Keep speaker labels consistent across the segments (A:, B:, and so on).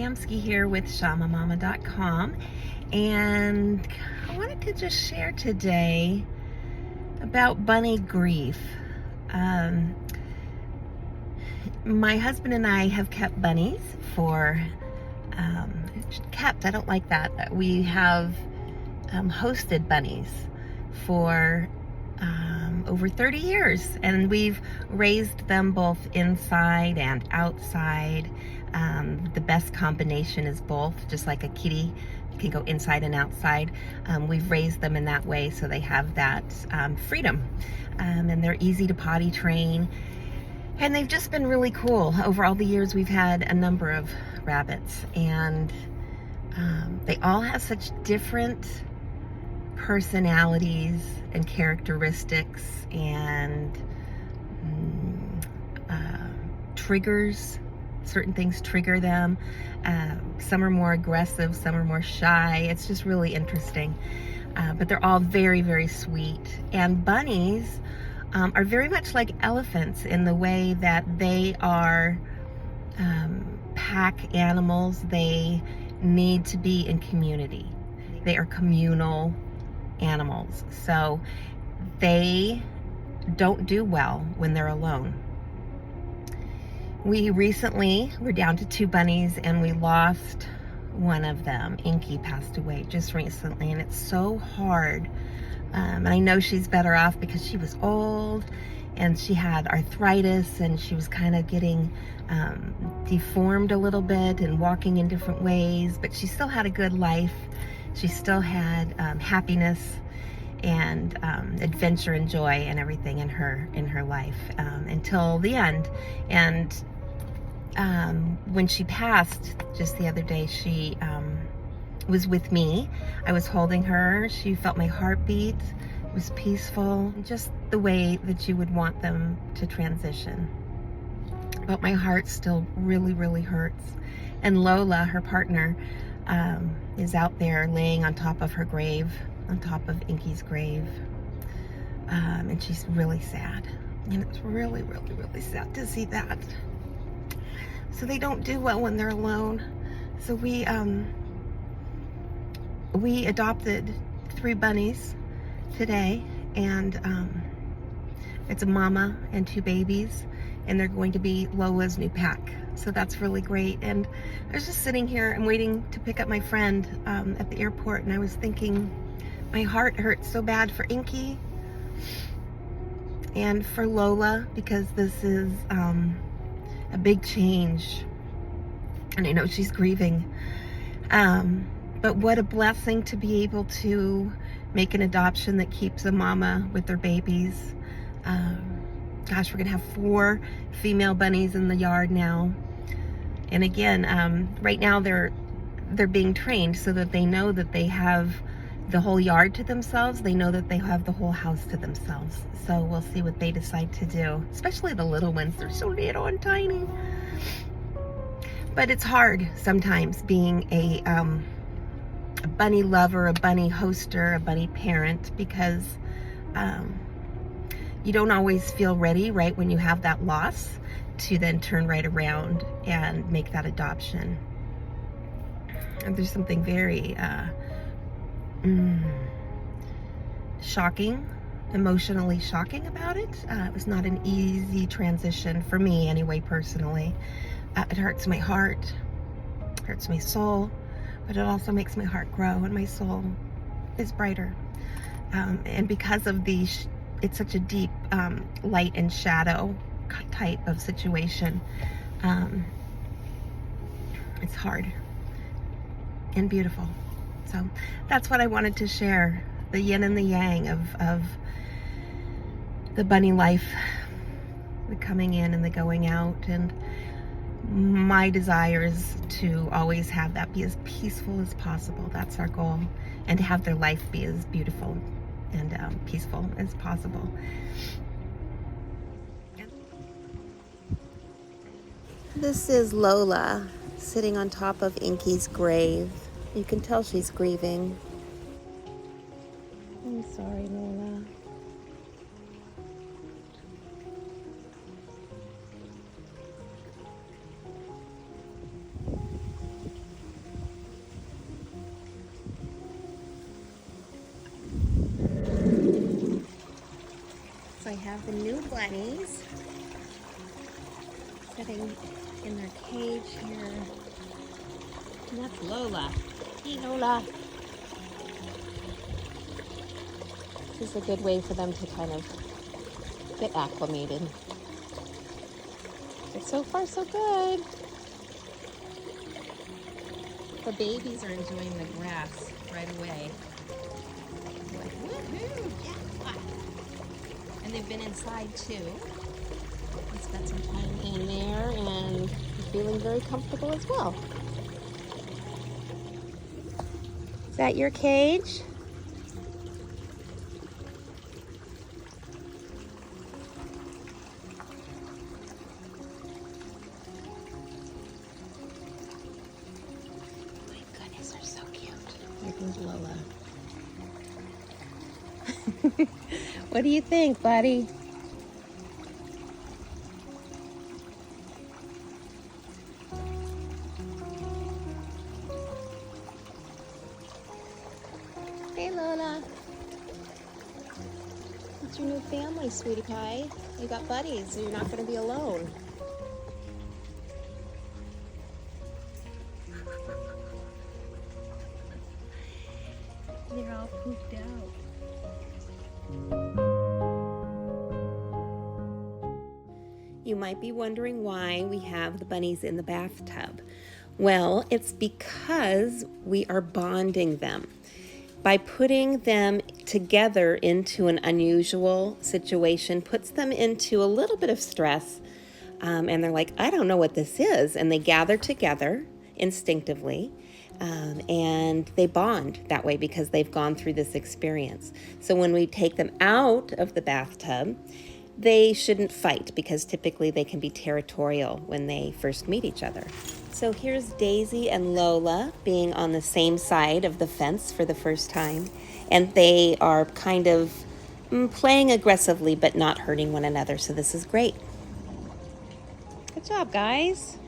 A: Shamsky here with shamamama.com, and I wanted to just share today about bunny grief. My husband and I have kept bunnies for, I don't like that. We have hosted bunnies for over 30 years, and we've raised them both inside and outside. The best combination is both, just like a kitty can go inside and outside. We've raised them in that way so they have that freedom, and they're easy to potty train, and they've just been really cool. Over all the years we've had a number of rabbits, and they all have such different personalities and characteristics and triggers. Certain things trigger them. Some are more aggressive, some are more shy. It's just really interesting. But they're all very, very sweet. And bunnies are very much like elephants in the way that they are pack animals. They need to be in community. They are communal animals, so they don't do well when they're alone. We recently were down to 2 bunnies, and we lost one of them. Inky passed away just recently, and it's so hard. And I know she's better off because she was old and she had arthritis, and she was kind of getting deformed a little bit and walking in different ways, but she still had a good life. She still had happiness and adventure and joy and everything in her life until the end. And when she passed just the other day, she was with me. I was holding her. She felt my heartbeat. It was peaceful, just the way that you would want them to transition. But my heart still really, really hurts. And Lola, her partner, is out there laying on top of her grave, on top of Inky's grave, and she's really sad, and it's really, really, really sad to see that. So they don't do well when they're alone. So we adopted 3 bunnies today, and it's a mama and 2 babies, and they're going to be Lola's new pack. So that's really great. And I was just sitting here and waiting to pick up my friend at the airport, and I was thinking, my heart hurts so bad for Inky and for Lola, because this is a big change, and I know she's grieving. But what a blessing to be able to make an adoption that keeps a mama with their babies. Gosh, we're gonna have 4 female bunnies in the yard now. And again, right now they're being trained so that they know that they have the whole yard to themselves. They know that they have the whole house to themselves. So we'll see what they decide to do, especially the little ones. They're so little and tiny. But it's hard sometimes being a bunny lover, a bunny hoster, a bunny parent, because you don't always feel ready right when you have that loss to then turn right around and make that adoption. And there's something very shocking, emotionally shocking about it. It was not an easy transition for me anyway, personally. It hurts my heart, hurts my soul, but it also makes my heart grow and my soul is brighter. And because of it's such a deep light and shadow type of situation, it's hard and beautiful. So that's what I wanted to share, the yin and the yang of the bunny life, the coming in and the going out. And my desire is to always have that be as peaceful as possible. That's our goal, and to have their life be as beautiful and peaceful as possible. This is Lola sitting on top of Inky's grave. You can tell she's grieving. I'm sorry, Lola. have the new bunnies sitting in their cage here. And that's Lola. Hey, Lola. This is a good way for them to kind of get acclimated. But so far, so good. The babies are enjoying the grass right away. Like, woohoo, yeah. And they've been inside too. We spent some time in there and feeling very comfortable as well. Is that your cage? My goodness, they're so cute. Here goes Lola. What do you think, buddy? Hey, Lola. It's your new family, sweetie pie. You got buddies, so you're not going to be alone. They're all pooped out. You might be wondering why we have the bunnies in the bathtub. Well, it's because we are bonding them. By putting them together into an unusual situation puts them into a little bit of stress, and they're like, I don't know what this is, and they gather together instinctively, and they bond that way because they've gone through this experience. So when we take them out of the bathtub, they shouldn't fight because typically they can be territorial when they first meet each other. So here's Daisy and Lola being on the same side of the fence for the first time, and they are kind of playing aggressively but not hurting one another, so this is great. Good job, guys.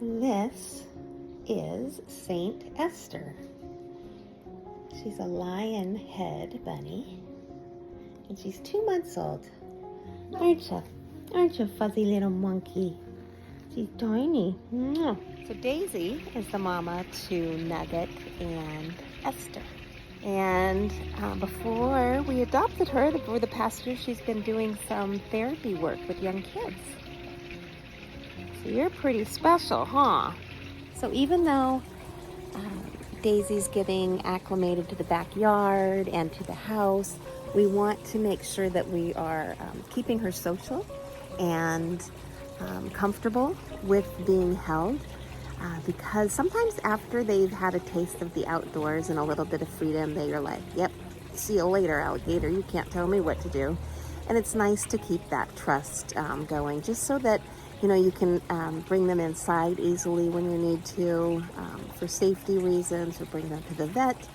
A: This is Saint Esther. She's a lion head bunny, and she's 2 months old. Aren't you, fuzzy little monkey? She's tiny. So Daisy is the mama to Nugget and Esther. And before we adopted her, for the past year, she's been doing some therapy work with young kids. So you're pretty special, huh? So even though Daisy's getting acclimated to the backyard and to the house, we want to make sure that we are keeping her social and comfortable with being held, because sometimes after they've had a taste of the outdoors and a little bit of freedom, they are like, yep, see you later, alligator, you can't tell me what to do. And it's nice to keep that trust going, just so that you can bring them inside easily when you need to, for safety reasons, or bring them to the vet,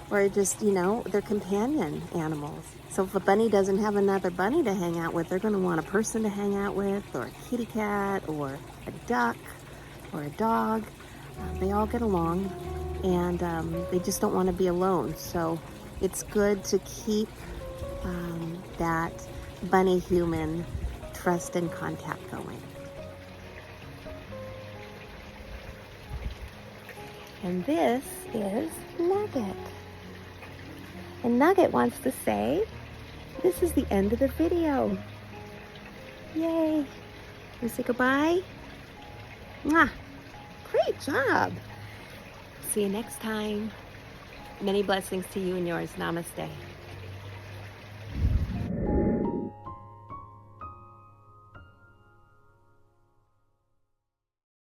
A: or just, they're companion animals. So if a bunny doesn't have another bunny to hang out with, they're going to want a person to hang out with, or a kitty cat, or a duck, or a dog. They all get along, and they just don't want to be alone. So it's good to keep that bunny-human trust and contact going. And this is Nugget. And Nugget wants to say, this is the end of the video. Yay. You say goodbye? Mwah. Great job. See you next time. Many blessings to you and yours. Namaste.